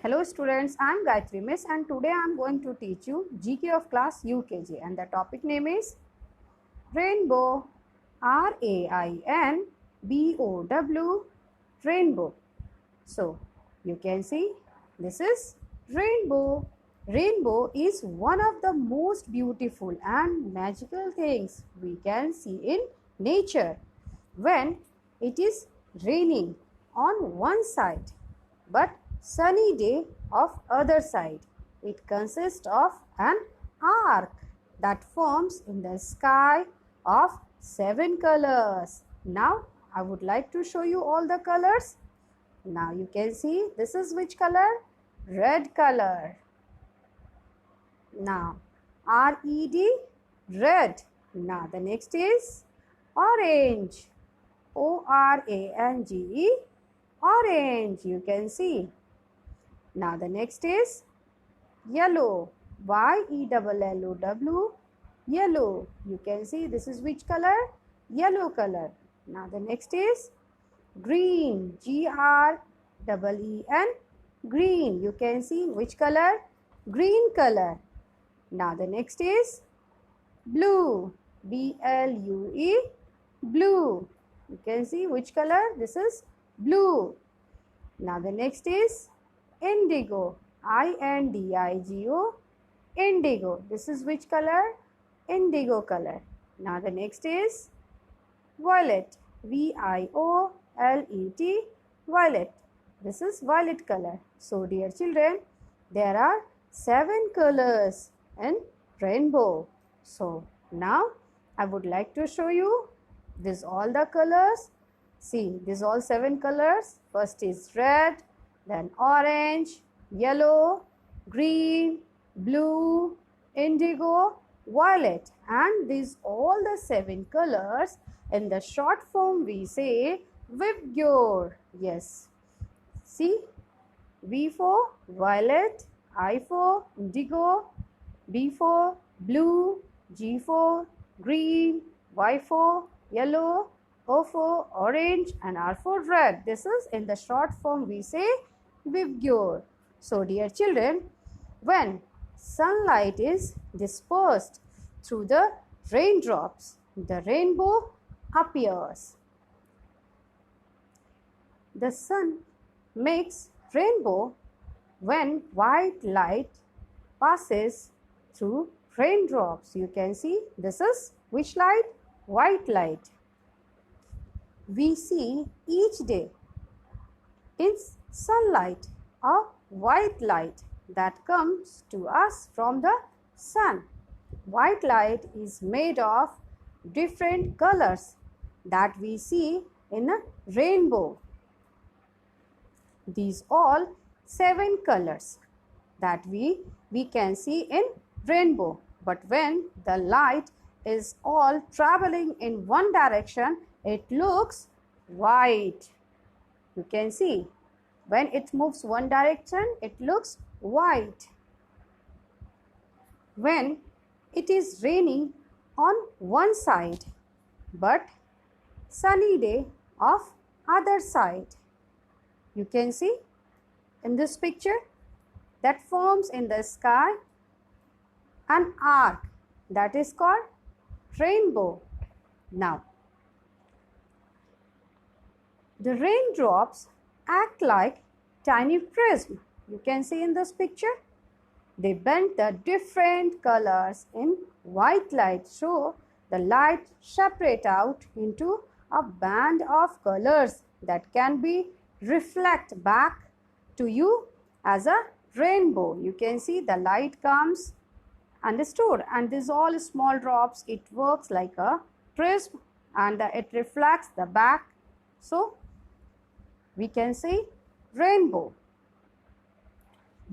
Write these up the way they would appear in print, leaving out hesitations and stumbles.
Hello students, I am Gayatri Miss and today I am going to teach you GK of class UKG and the topic name is Rainbow, RAINBOW, Rainbow. So you can see this is rainbow. Rainbow is one of the most beautiful and magical things we can see in nature when it is raining on one side but sunny day of other side. It consists of an arc that forms in the sky of 7 colors. Now I would like to show you all the colors. Now you can see this is which color? Red color. Now R-E-D, red. Now the next is orange. O-R-A-N-G-E, orange. You can see. Now the next is yellow. Y-E-L-L-O-W, yellow. You can see this is which color? Yellow color. Now the next is green. G-R-E-E-N, green. You can see which color? Green color. Now the next is blue. B-L-U-E, blue. You can see which color? This is blue. Now the next is indigo. I-N-D-I-G-O, indigo. This is which color? Indigo color. Now the next is violet. V-I-O-L-E-T, violet. This is violet color. So dear children, there are 7 colors in rainbow. So now I would like to show you this all the colors. See, these all 7 colors. First is red, then orange, yellow, green, blue, indigo, violet. And these all the 7 colors in the short form we say VIBGYOR. Yes. See, V for violet, I for indigo, B for blue, G for green, Y for yellow, O for orange and R for red. This is in the short form we say VIBGYOR. So dear children, when sunlight is dispersed through the raindrops, the rainbow appears. The sun makes rainbow when white light passes through raindrops. You can see this is which light? White light. We see each day in sunlight a white light that comes to us from the sun. White light is made of different colors that we see in a rainbow. These all 7 colors that we can see in rainbow. But when the light is all traveling in one direction, it looks white. You can see when it moves one direction, it looks white. When it is raining on one side but sunny day of other side, you can see in this picture that forms in the sky an arc that is called rainbow. Now the raindrops act like tiny prism. You can see in this picture they bend the different colors in white light, so the light separate out into a band of colors that can be reflect back to you as a rainbow. You can see the light comes and stored, and these all small drops, it works like a prism and it reflects the back. So we can see rainbow.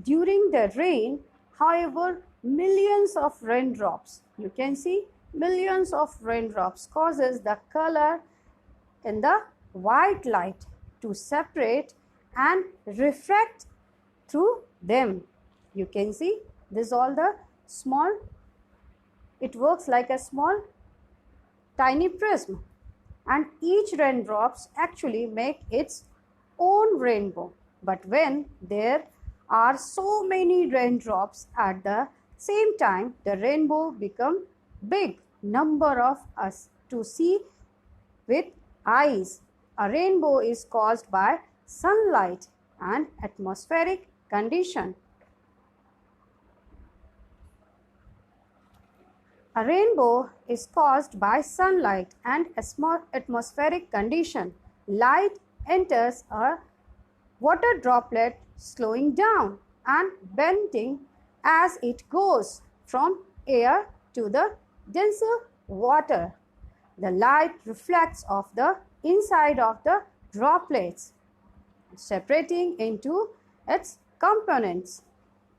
During the rain, however, millions of raindrops, you can see millions of raindrops causes the color in the white light to separate and refract through them. You can see this all the small, it works like a small tiny prism, and each raindrops actually make its own rainbow. But when there are so many raindrops at the same time, the rainbow become big number of us to see with eyes. A rainbow is caused by sunlight and atmospheric condition. A rainbow is caused by sunlight and atmospheric condition. Light enters a water droplet, slowing down and bending as it goes from air to the denser water. The light reflects off the inside of the droplets, separating into its components,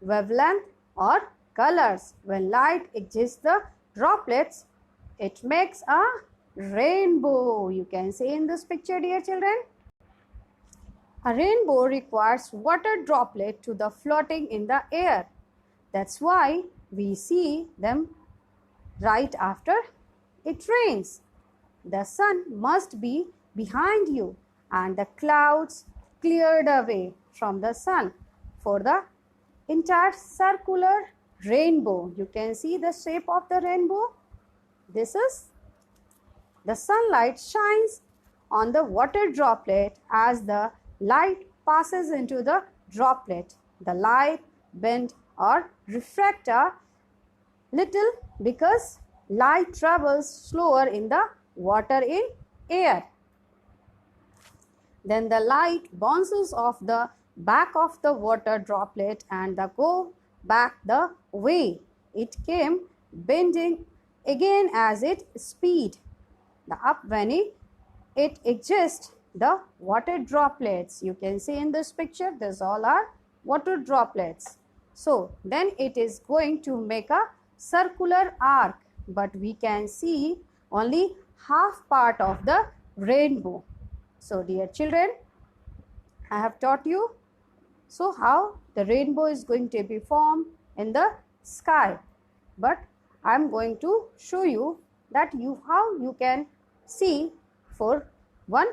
wavelength or colors. When light exits the droplets, it makes a rainbow. You can see in this picture, dear children. A rainbow requires water droplet to the floating in the air. That's why we see them right after it rains. The sun must be behind you and the clouds cleared away from the sun for the entire circular rainbow. You can see the shape of the rainbow. This is the sunlight shines on the water droplet. As the light passes into the droplet, the light bend or refract a little because light travels slower in the water in air. Then the light bounces off the back of the water droplet and go back the way it came, bending again as it speed the up when it exists the water droplets. You can see in this picture, these all are water droplets. So then it is going to make a circular arc, but we can see only half part of the rainbow. So dear children, I have taught you so how the rainbow is going to be formed in the sky, but I am going to show you that how you can see for one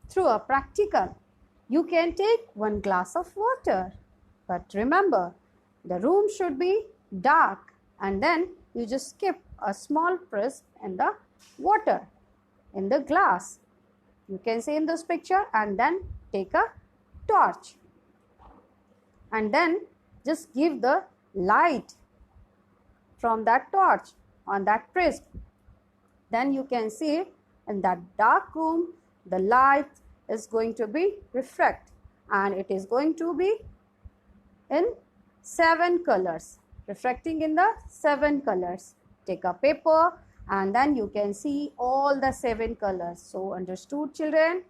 through a practical. You can take one glass of water, but remember the room should be dark, and then you just skip a small press in the water in the glass. You can see in this picture, and then take a torch and then just give the light from that torch on that prism. Then you can see in that dark room the light is going to be refract, and it is going to be in 7 colors, refracting in the 7 colors. Take a paper and then you can see all the 7 colors. So understood children,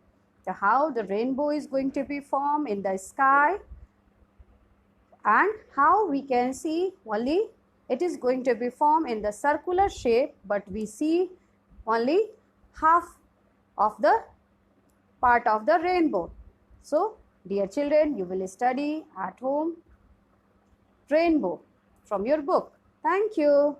how the rainbow is going to be formed in the sky, and how we can see only it is going to be formed in the circular shape, but we see only half of the part of the rainbow. So dear children, you will study at home rainbow from your book. Thank you.